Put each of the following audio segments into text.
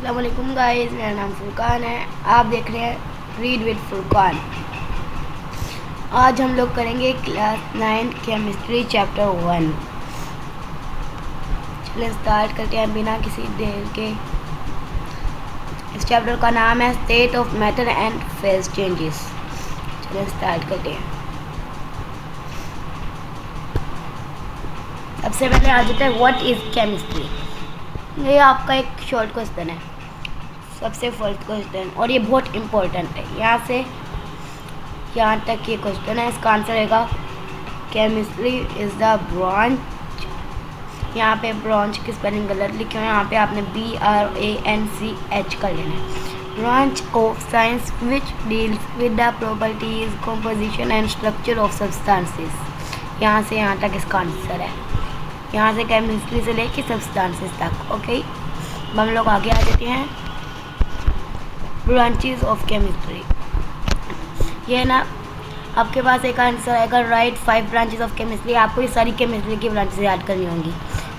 अस्सलाम वालेकुम गाइस, मेरा नाम फुरकान है। आप देख रहे हैं रीड विद फुरकान। आज हम लोग करेंगे क्लास 9 केमिस्ट्री चैप्टर 1। चलिए स्टार्ट करते हैं बिना किसी देर के। इस चैप्टर का नाम है state of matter and phase changes. चलिए स्टार्ट करते हैं। सबसे पहले आ जाता है व्हाट इज़ केमिस्ट्री। ये आपका एक शॉर्ट क्वेश्चन है, सबसे फर्स्ट क्वेश्चन, और ये बहुत इम्पोर्टेंट है। यहाँ से यहाँ तक ये क्वेश्चन है, इसका आंसर रहेगा केमिस्ट्री इज़ द ब्रांच। यहाँ पे ब्रांच की स्पेलिंग गलत लिखे हुए हैं, यहाँ पे आपने BRANCH कर लेना है। Branch of science which deals with the properties, composition and structure of substances. यहाँ से यहाँ तक इसका आंसर है। यहाँ से केमिस्ट्री से लेके सब्सटेंसेस तक। ओके, अब हम लोग आगे आ जाते हैं। ब्रांचेस ऑफ केमिस्ट्री, ये ना आपके पास एक आंसर आएगा राइट 5 ब्रांचेस ऑफ केमिस्ट्री। आपको ये सारी केमिस्ट्री की ब्रांचेस याद करनी होंगी।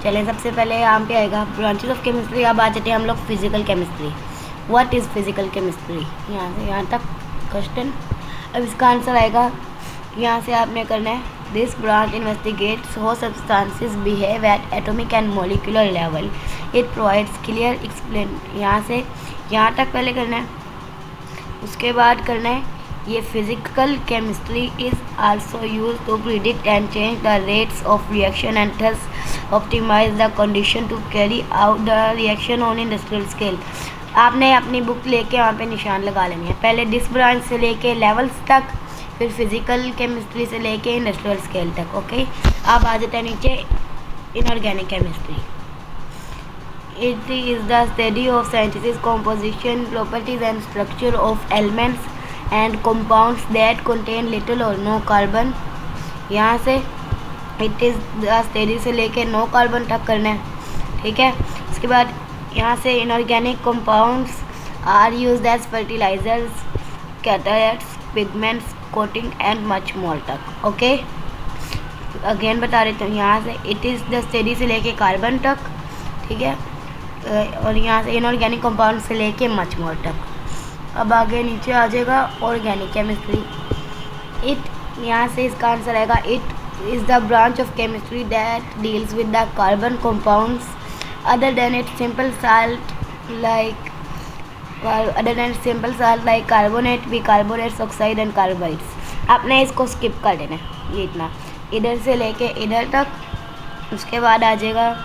चलें, सबसे पहले यहाँ पे आएगा ब्रांचेस ऑफ केमिस्ट्री। अब आ जाते हैं हम लोग physical chemistry. What is physical chemistry, यहाँ से यहाँ तक क्वेश्चन। अब इसका आंसर आएगा, यहाँ से आपने करना है this branch investigates how substances behave at atomic and molecular level. It provides clear explain. यहाँ से यहाँ तक पहले करना है, उसके बाद करना है ये physical chemistry is also use to predict and change the rates of reaction and thus optimise the condition to carry out the reaction on industrial scale. आपने अपनी बुक लेके वहाँ पे निशान लगा लेनी है, पहले दिस ब्रांच से लेके लेवल्स तक, फिर फिजिकल केमिस्ट्री से लेके इंडस्ट्रियल स्केल तक। ओके, अब आ जाता है नीचे inorganic chemistry. It is the study of synthesis, composition, properties and structure of elements and compounds that contain little or no carbon। यहाँ से it is the study से लेके no carbon तक करना है, ठीक है। उसके बाद यहाँ से inorganic compounds are used as fertilizers, catalysts, pigments, coating and much more तक। ओके, अगेन बता रही हूँ, यहाँ से it is the study से लेके कार्बन तक, ठीक है, और यहाँ से इनऑर्गेनिक कंपाउंड से लेके मच मोर तक। अब आगे नीचे आ जाएगा ऑर्गेनिक केमिस्ट्री। इट, यहाँ से इसका आंसर आएगा it is the branch of chemistry that deals with the carbon compounds other than it simple salt like carbonate, bicarbonates, oxide and carbides. आपने इसको स्किप कर देना है, ये इतना इधर से लेके इधर तक। उसके बाद आ जाएगा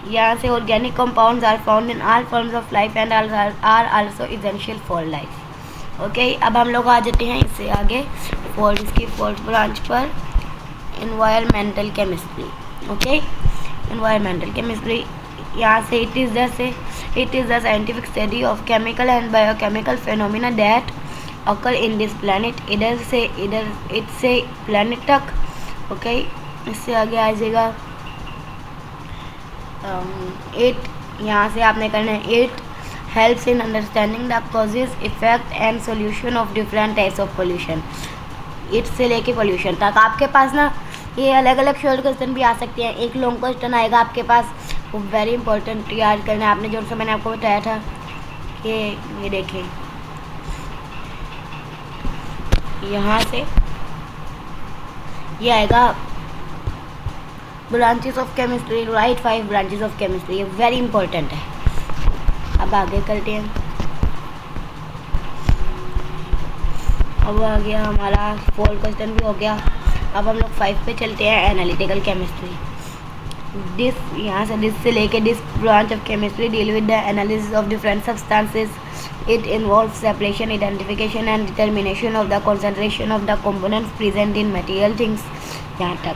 यहाँ से organic compounds are found in all forms of life and are also essential for life. Okay, अब हम लोग आ जाते हैं इससे आगे इसकी फोर्थ ब्रांच पर, environmental chemistry. Okay, environmental chemistry, यहाँ से it is the scientific study of chemical and biochemical phenomena that occur in this planet. इधर से प्लानट तक। ओके, इससे आगे आ जाएगा इट, यहाँ से आपने करना है it helps in understanding the causes, effect and solution of different types of pollution. It से लेके पोल्यूशन तक आपके पास ना ये अलग अलग शॉर्ट क्वेश्चन भी आ सकते हैं। एक लॉन्ग क्वेश्चन आएगा आपके पास, वो वेरी इंपॉर्टेंट याद करना है आपने, जो सा मैंने आपको बताया था कि ये देखें, यहाँ से ये आएगा branches of chemistry, right 5 branches of chemistry, ये वेरी इंपॉर्टेंट है। अब आगे करते हैं। अब आ गया हमारा 4 क्वेश्चन भी हो गया। अब हम लोग 5 पे चलते हैं, एनालिटिकल केमिस्ट्री। यहाँ से दिस से लेके this branch of chemistry deal with the analysis of different substances. It involve separation, identification and determination of the concentration of the components present in material things. यहाँ तक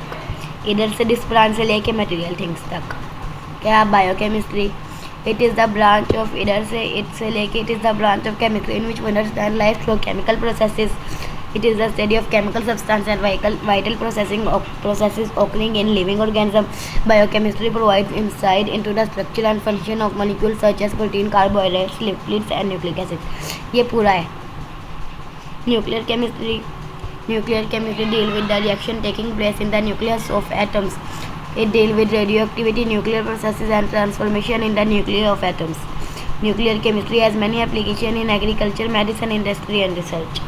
इधर से दिस ब्रांच से लेके मटेरियल थिंग्स तक। क्या biochemistry, it is the branch of, इधर से इट से लेके it is the branch of chemistry in which we understand life through chemical processes. It is the study of chemical substance and vital processes occurring in living organism. Biochemistry provides insight into the structure and function of molecules such as protein, carbohydrates, lipids and nucleic acids। ये पूरा है। Nuclear chemistry deal with the reaction taking place in the nucleus of atoms. It deal with radioactivity, nuclear processes and transformation in the nuclei of atoms. Nuclear chemistry has many application in agriculture, medicine, industry and research.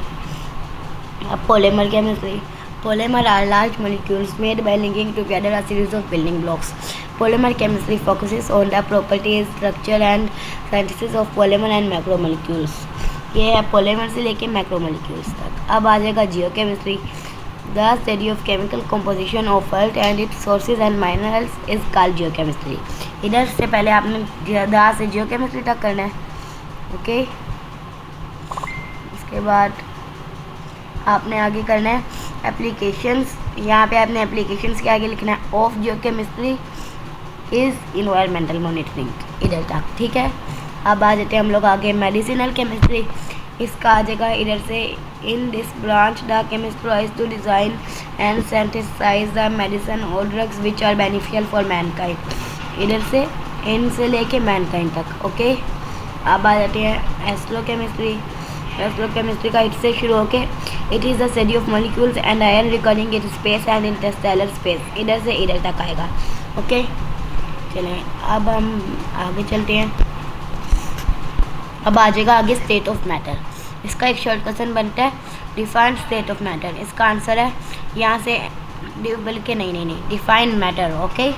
Polymer chemistry. Polymer are large molecules made by linking together a series of building blocks. Polymer chemistry focuses on the properties, structure and synthesis of polymer and macromolecules. ये है polymer से लेके macromolecules तक. अब आ जाएगा geochemistry. The study of chemical composition of earth and its sources and minerals is called geochemistry. इधर से पहले आपने दा से geochemistry तक करना है. ओके, इसके बाद आपने आगे करना है एप्लीकेशंस. यहाँ पे आपने एप्लीकेशंस के आगे लिखना है of geochemistry is environmental monitoring, इधर तक. ठीक है. अब आ जाते हैं हम लोग आगे मेडिसिनल केमिस्ट्री. इसका आ जाएगा इधर से in this branch the chemist tries to design and synthesize the medicine और drugs which are beneficial for mankind. इधर से इन से लेके मैनकाइंड तक. ओके. अब आ जाते हैं एस्ट्रोकेमिस्ट्री. एस्ट्रोकेमिस्ट्री का इससे शुरू होके it is the study of molecules and ion recording in space and Interstellar space. इधर से इधर तक आएगा. ओके, चलें अब हम आगे चलते हैं. अब आ जाएगा आगे स्टेट ऑफ मैटर. इसका एक शॉर्ट क्वेश्चन बनता है डिफाइन स्टेट ऑफ मैटर. इसका आंसर है यहाँ से बल्कि नहीं डिफाइन मैटर. ओके,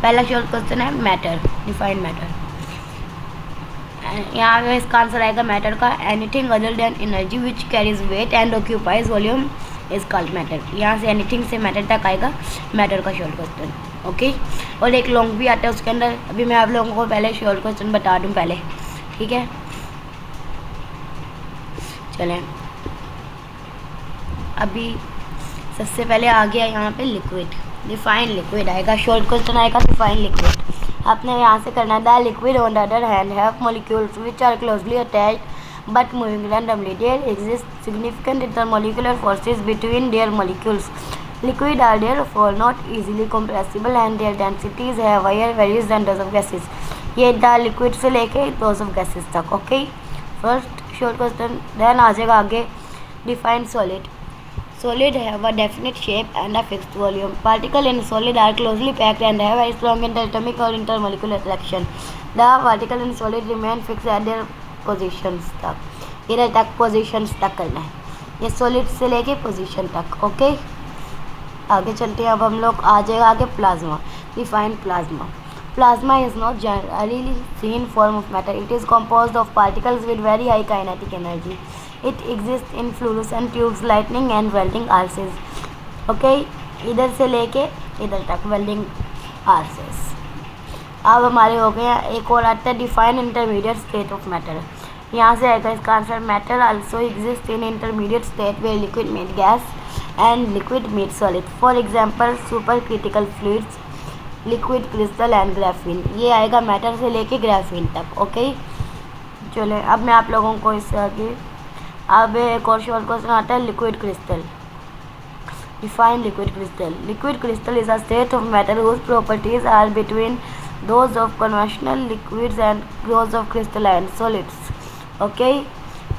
पहला शॉर्ट क्वेश्चन है मैटर, डिफाइन मैटर. यहाँ पे इसका आंसर आएगा मैटर का anything other than energy which carries weight and occupies volume is called matter. यहाँ से एनीथिंग से मैटर तक आएगा मैटर का शॉर्ट क्वेश्चन. ओके, और एक लॉन्ग भी आता है उसके अंदर. अभी मैं आप लोगों को पहले शॉर्ट क्वेश्चन बता दूँ पहले. ठीक है, चलें. अभी सबसे पहले आ गया यहाँ पे लिक्विड. डिफाइन लिक्विड आएगा, शॉर्ट क्वेश्चन आएगा डिफाइन लिक्विड. आपने यहाँ से करना है the liquid on the other hand have molecules which are closely attached but moving randomly. There exist significant intermolecular forces between their molecules. Liquid are therefore not easily compressible and their densities have higher values than those of gases. ये the liquid से लेके those of gases तक. Okay, first short question. Then आ जाएगा आगे define solid. Solid have a definite shape and a fixed volume. Particles in solid are closely packed and have a strong interatomic or intermolecular attraction. The particles in solid remain fixed at their positions तक. इधर तक positions तक करना है. ये solid से लेके position तक. ओके, आगे चलते हैं. अब हम लोग आ जाएगा आगे plasma. Define plasma. Plasma is not generally seen form of matter. It is composed of particles with very high kinetic energy. It exists in fluorescent tubes, lightning and welding arces. Okay, इधर से लेके इधर तक welding arces. अब हमारे हो गए. एक और आता है define intermediate state of matter. यहाँ से आएगा इसका answer matter also exist in intermediate state where liquid meet gas and liquid meet solid. For example supercritical fluids, liquid crystal and graphene. ये आएगा मैटर से लेके ग्राफीन तक. Okay, चले अब मैं आप लोगों को इससे आगे अब एक और शॉर्ट क्वेश्चन आता है liquid crystal. Define liquid crystal. Liquid crystal is a state of matter whose properties are between those of conventional liquids and those of crystalline solids. Okay,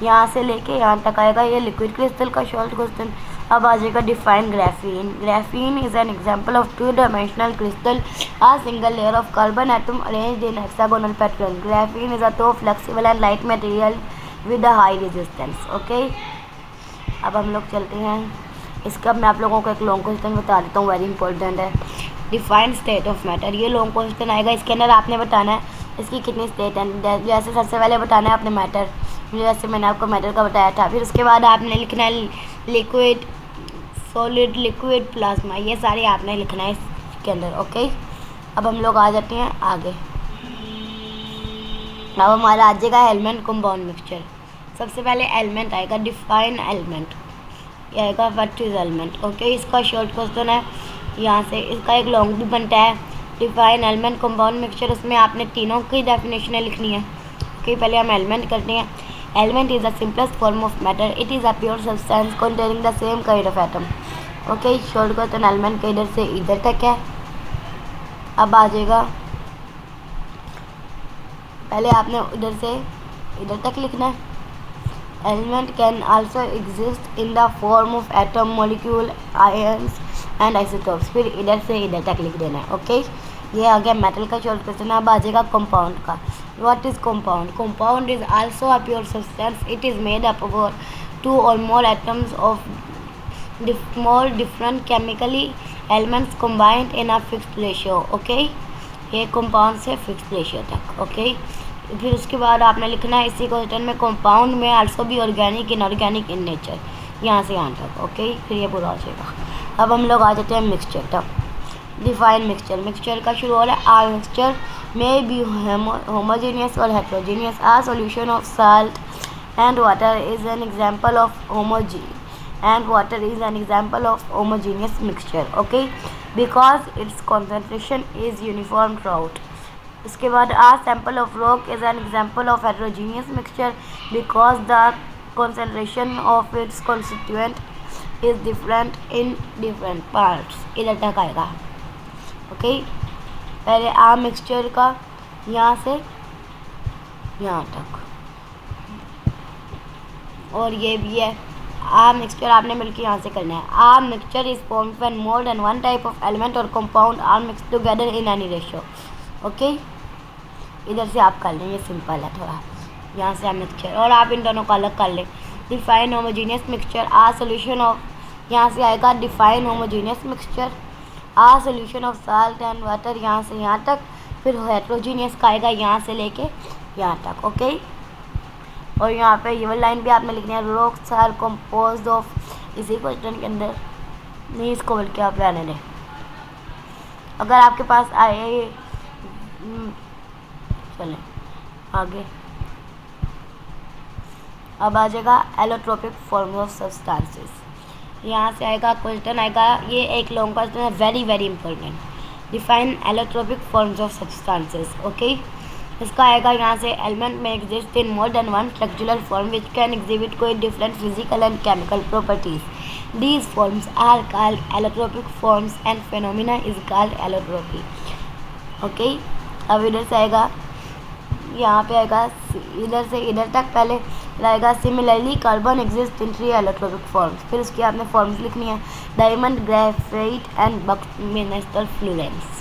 यहाँ से लेके यहाँ तक आएगा ये लिक्विड क्रिस्टल का शॉर्ट क्वेश्चन. अब आ जाएगा define graphene. Graphene is an example of two dimensional crystal a single layer of carbon atom arranged in hexagonal pattern. Graphene is a too flexible and light material with a high resistance. Okay, अब हम लोग चलते हैं. इसका मैं आप लोगों को एक लॉन्ग क्वेश्चन बता देता हूँ, वेरी इंपॉर्टेंट है. Define state of matter. ये लॉन्ग क्वेश्चन आएगा. इसके अंदर आपने बताना है इसकी कितनी स्टेट है. जैसे सबसे पहले बताना है आपने मैटर, जैसे मैंने आपको मैटर का बताया था. फिर उसके बाद आपने लिखना है लिक्विड, सॉलिड, लिक्विड, प्लाज्मा. ये सारे आपने लिखना है इसके अंदर. ओके, अब हम लोग आ जाते हैं आगे. अब हमारा आ जाएगा एलिमेंट कंपाउंड मिक्सचर. सबसे पहले एलिमेंट आएगा. Define element. ये आएगा व्हाट इज एलिमेंट. ओके, इसका शॉर्ट क्वेश्चन है. यहाँ से इसका एक लॉन्ग भी बनता है. Define element compound mixture. उसमें आपने तीनों की डेफिनेशनें लिखनी है. ओके, पहले हम एलिमेंट करते हैं. Element is the simplest form of matter. It is a pure substance containing the same kind of atom. Okay, short question element का इधर से इधर तक है. अब आ जाएगा पहले आपने इधर से इधर तक लिखना है. Element can also exist in the form of atom, molecule, ions and isotopes. फिर इधर से इधर तक लिख देना है. ओके, ये आ गया मेटल का शॉर्ट क्वेश्चन। अब आ जाएगा कंपाउंड का। What is compound? Compound is also a pure substance. It is made up of 2 or more atoms of more different chemically elements combined in a fixed ratio. Okay, ये compound से fix ratio तक। Okay, फिर उसके बाद आपने लिखना है इसी क्वेश्चन में कंपाउंड में आल्सो भी ऑर्गेनिक इनऑर्गेनिक इन नेचर, यहाँ से यहाँ तक। ओके, फिर ये पूरा हो जाएगा। अब हम लोग आ जाते हैं मिक्सचर तक। Define mixture. मिक्सचर का शुरू हो रहा है a mixture may be homogeneous और heterogeneous. A solution of salt and water is an example of homogeneous mixture. Okay, because its concentration is uniform throughout. उसके बाद a sample of rock is an example of heterogeneous mixture because the concentration of its constituent is different in different parts. इधर तक आएगा। Okay, पहले आ mixture का यहाँ से यहाँ तक, और ये भी है आ मिक्सचर आपने मिलकर यहाँ से करना है। A mixture is formed when more than one type of element और compound are mix together in any ratio. Okay, इधर से आप कर लें, ये सिंपल है थोड़ा। यहाँ से आ मिक्सचर और आप इन दोनों को अलग कर लें। Define homogeneous mixture. A solution of, यहाँ से आएगा define homogeneous mixture. A solution of salt and water, यहाँ से यहाँ तक। फिर हेट्रोजीनियस का आएगा यहाँ से लेके यहाँ तक। ओके, और यहाँ पे ये वाली लाइन भी आपने लिखनी है। रॉक्स आर कंपोज्ड ऑफ, इसी क्वेश्चन के अंदर नहीं, इसको बोल के आप रहने दें। अगर आपके पास आए चलें आगे। अब आ जाएगा एलोट्रोपिक फॉर्म ऑफ सब्सटेंसेस। यहाँ से आएगा क्वेश्चन आएगा, ये एक लॉन्ग क्वेश्चन है, very very important. Define allotropic forms of substances. Okay, इसका आएगा यहाँ से एलिमेंट में exist in more than one structural form which can exhibit कोई different physical and chemical properties. These forms are called allotropic forms and phenomena is called allotropy. Okay, अब इधर से आएगा, यहाँ पे आएगा इधर से इधर तक पहले आएगा। Similarly carbon exist in 3 allotropic forms. फिर उसकी आपने फॉर्म्स लिखनी है, diamond, graphite and buckminster fullerene.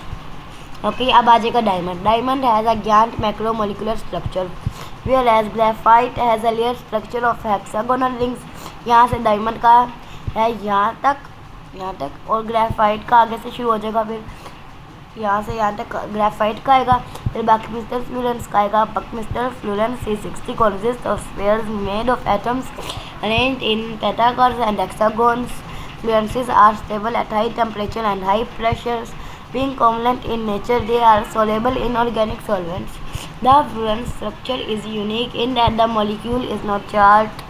Okay, अब आ जाएगा diamond. Diamond has a giant macromolecular structure whereas graphite has a layer structure of hexagonal rings. यहाँ से डायमंड का है यहाँ तक, और ग्रेफाइट का आगे से शुरू हो जाएगा। फिर यहाँ से यहाँ तक ग्रेफाइट का आएगा। फिर बक्समिस्टर फ्लोरेंस का आएगा। बक्समिस्टर Florence C60 consists of spheres made of atoms arranged in pentagons and hexagons. Fluoresces are stable at high temperature and high pressures. Being covalent in nature, they are soluble in organic solvents. The fluorine structure is unique in that the molecule is not charged,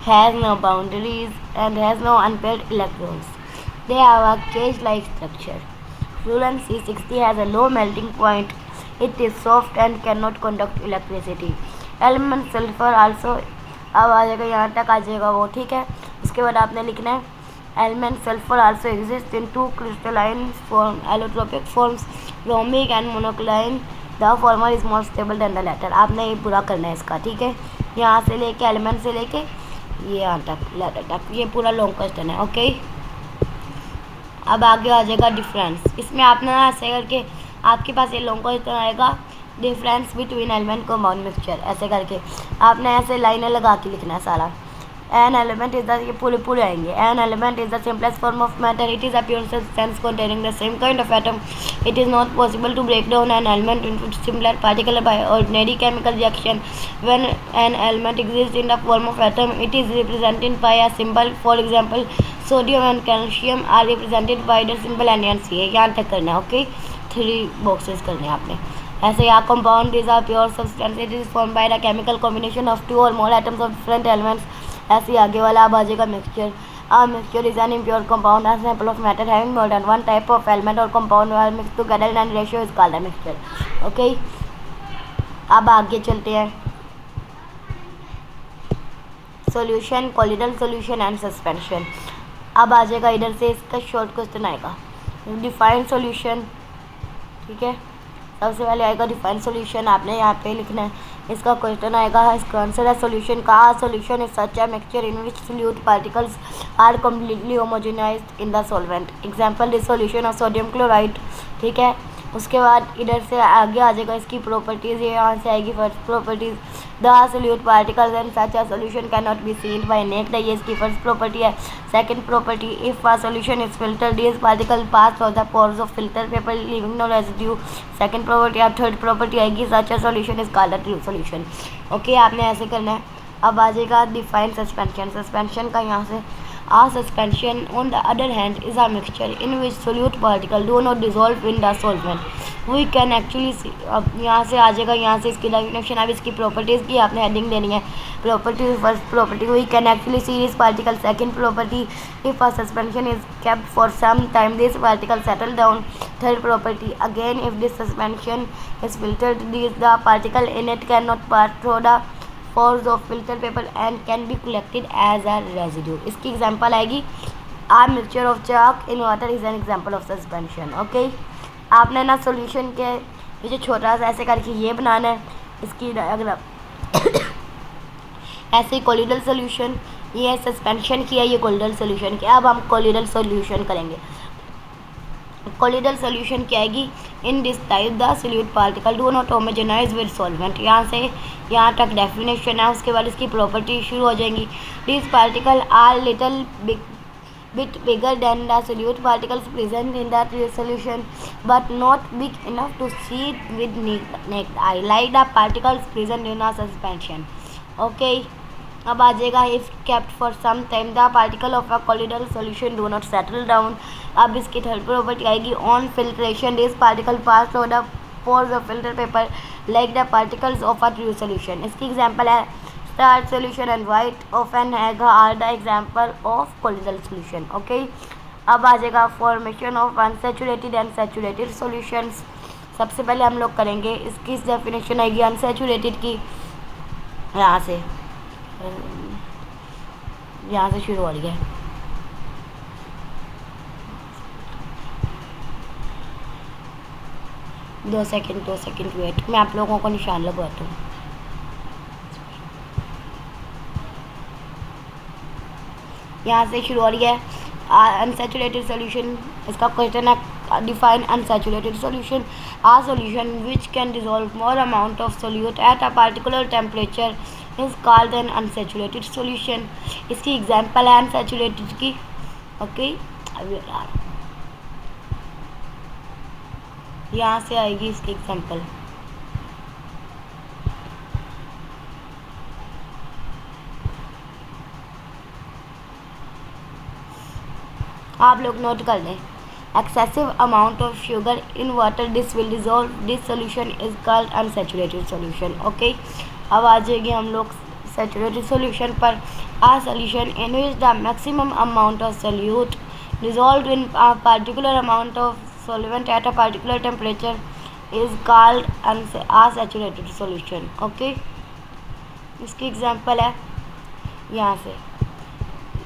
has no boundaries, and has no unpaired electrons. They have a cage-like structure. Fluorine C60 has a low melting point. It is soft and cannot conduct electricity. Element sulfur also, अब आ जाएगा यहाँ तक आ जाएगा वो, ठीक है। उसके बाद आपने लिखना है element sulfur also exists in 2 crystalline form allotropic forms, rhomic and monocline. The former is more stable than the latter. आपने ये पूरा करना है इसका, ठीक है। यहाँ से लेके एलिमेंट से लेके ये यहाँ तक लेटर तक, ये पूरा लॉन्ग क्वेश्चन है। ओके, अब आगे आ जाएगा डिफरेंस। इसमें आपने ऐसे करके आपके पास ये लॉन्ग क्वेश्चन आएगा, difference between element compound mixture, ऐसे करके आपने ऐसे लाइनें लगा के लिखना है सारा। An element is the, ये पूरे आएंगे। An element is the simplest form of matter. It is a pure substance containing the same kind of atom. It is not possible to break down an element into simpler particles by ordinary chemical reaction. When an element exists in the form of atom, it is represented by a symbol. For example, sodium and calcium are represented by the symbol NaCl. यहाँ तक करना है। Okay, 3 boxes करने हैं आपने। ऐसे यहाँ compound is a pure substance. It is formed by the chemical combination of 2 or more atoms of different elements. ऐसे आगे वाला अब आ जाएगा mixture. A mixture is an impure compound, a sample of matter having more than one type of element or compound are mixed together in a ratio is called a mixture. Okay, अब आगे चलते हैं। Solution, colloidal solution and suspension. अब आ जाएगा इधर से इसका शॉर्ट क्वेश्चन आएगा। डिफाइन सॉल्यूशन, ठीक है। सबसे पहले आएगा डिफाइन सॉल्यूशन, आपने यहाँ पे लिखना है। इसका क्वेश्चन आएगा, इसका आंसर है सॉल्यूशन का। Solution is such a mixture in which solute particles are completely homogenised in the solvent. Example is solution of sodium chloride, ठीक है। उसके बाद इधर से आगे आ जाएगा इसकी प्रॉपर्टीज़। ये यहाँ से आएगी first properties, the solute particles and such a solution can not be seen by naked, ये इसकी फर्स्ट प्रॉपर्टी है। Second property, if a solution is filtered this particle pass through the pores of filter paper leaving no residue. Second property. अब third property आएगी, such a solution is called a true solution. Okay, आपने ऐसे करना है। अब आ जाएगा define suspension. Suspension का यहाँ से, a suspension on the other hand is a mixture in which solute particles do not dissolve in the solvent. We can actually see, अब यहाँ से आ जाएगा, यहाँ से इसकी डेफिनेशन। अब इसकी प्रॉपर्टीज़ की आपने हेडिंग देनी है। Properties, first property, we can actually see this particle. Second property, if a suspension is kept for some time this particle settle down. Third property, again if this suspension is filtered the particle in it cannot pass through the pores of filter paper and can be collected as a residue. इसकी example आएगी, a mixture of chalk in water is an example of suspension. Okay, आपने ना solution के ये छोटा सा ऐसे करके ये बनाना है। इसकी अगर ऐसे कोलिडल सॉल्यूशन, ये सस्पेंशन किया, ये कोलिडल सॉल्यूशन किया। अब हम कोलिडल सॉल्यूशन करेंगे। कोलिडल सॉल्यूशन क्या आएगी, in this type the solute particle do not homogenise with solvent. यहाँ से यहाँ तक डेफिनेशन है। उसके बाद इसकी प्रॉपर्टी शुरू हो जाएंगी। This particle are little bit bigger than the solute particles present in the solution but not big enough to see with naked eye like the particles present in a suspension. Okay, अब आ जाएगा, if kept for some time the particle of a colloidal solution do not settle down. अब इसकी third property आएगी, on filtration this particle pass through the pores of filter paper like the particles of a true solution. इसकी example है starch solution and white of an egg are the example of colloidal solution. Okay, अब आ जाएगा formation of unsaturated and saturated solutions. सबसे पहले हम लोग करेंगे इसकी डेफिनेशन आएगी unsaturated की, यहाँ से शुरू हो रही है। दो सेकंड वेट, मैं आप लोगों को निशान लगवाता हूँ। यहाँ से शुरू हो रही है अनसैचुरेटेड सॉल्यूशन। इसका क्वेश्चन है, define unsaturated solution, a solution which can dissolve more amount of solute at a particular temperature is called an unsaturated solution. इसकी एग्जांपल है अनसैचुरेटेड की। ओके, यहाँ से आएगी इसकी एग्जांपल। आप लोग नोट कर लें, excessive amount of sugar in water this will dissolve this solution is called unsaturated solution. Okay, अब आ जाएगी हम लोग सैचुरेटेड सोल्यूशन पर। A solution in which the maximum amount of solute dissolve in a particular amount of solvent at a particular temperature is called unsaturated solution. Okay, इसकी example है यहाँ से,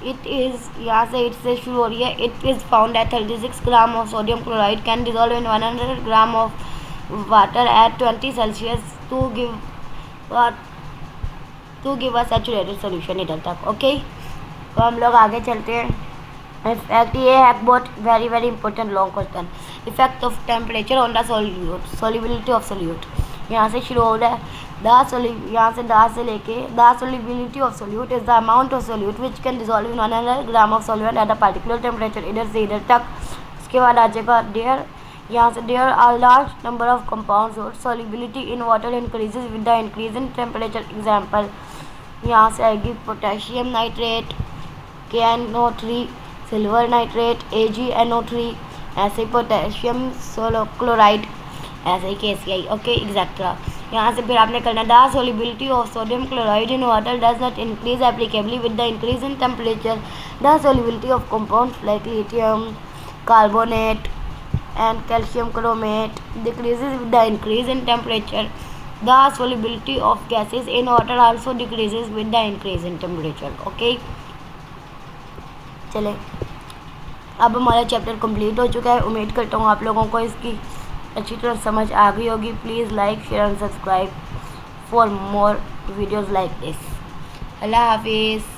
इट इज़, यहाँ से इट से शुरू हो रही है। It is found at 36 gram of sodium chloride can dissolve in 100 gram of water at 20 Celsius to give a saturated solution. इधर तक ओके। तो हम लोग आगे चलते हैं। इफेक्ट, ये है बहुत very important long question. Effect of temperature on the solute, solubility of solute. यहाँ से शुरू हो रहा है, यहाँ से दा से लेके the solubility of solute is the amount of solute which can dissolve in 100 gram of सोल्वेंट eight a particular temperature. इधर से इधर तक। उसके बाद आ जाएगा देयर, यहाँ से there are large number of compounds और solubility in water increases with the increase in temperature. Example, यहाँ से आएगी potassium nitrate, KNO3, silver nitrate, AgNO3, ऐसे पोटेशियम क्लोराइड, ऐसे ही KCl। Okay, etcetera. यहाँ से फिर आपने करना, the solubility of sodium chloride in water does not increase applicably with the increase in temperature. The solubility of compounds like lithium carbonate and calcium chromate decreases with the increase in temperature. The solubility of gases in water also decreases with the increase in temperature. Okay, चले, अब हमारा chapter complete हो चुका है। उम्मीद करता हूँ आप लोगों को इसकी अच्छी तरह समझ आ गई होगी। Please like, share and subscribe for more videos like this. अल्लाह हाफिज़।